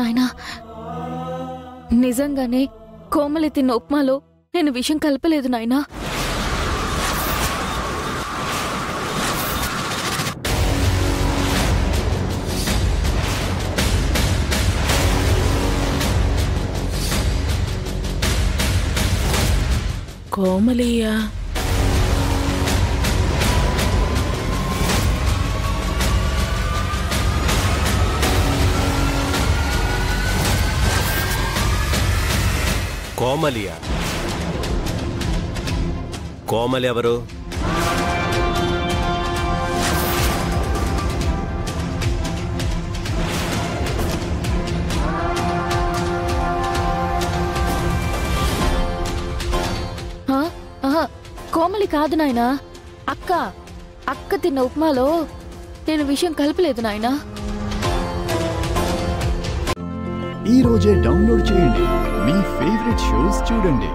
నాయనా, నిజంగానే కోమలి తిన్న ఉప్మాలో నేను విషం కలపలేదు నాయనా. కోమలియా? కోమలియా? కోమలి ఎవరు? కోమలి కాదు నాయనా, అక్క తిన్న ఉప్మాలో నేను విషయం కలపలేదు నాయనా. ఈ రోజే డౌన్లోడ్ చేయండి, మీ ఫేవరెట్ షోస్ చూడండి.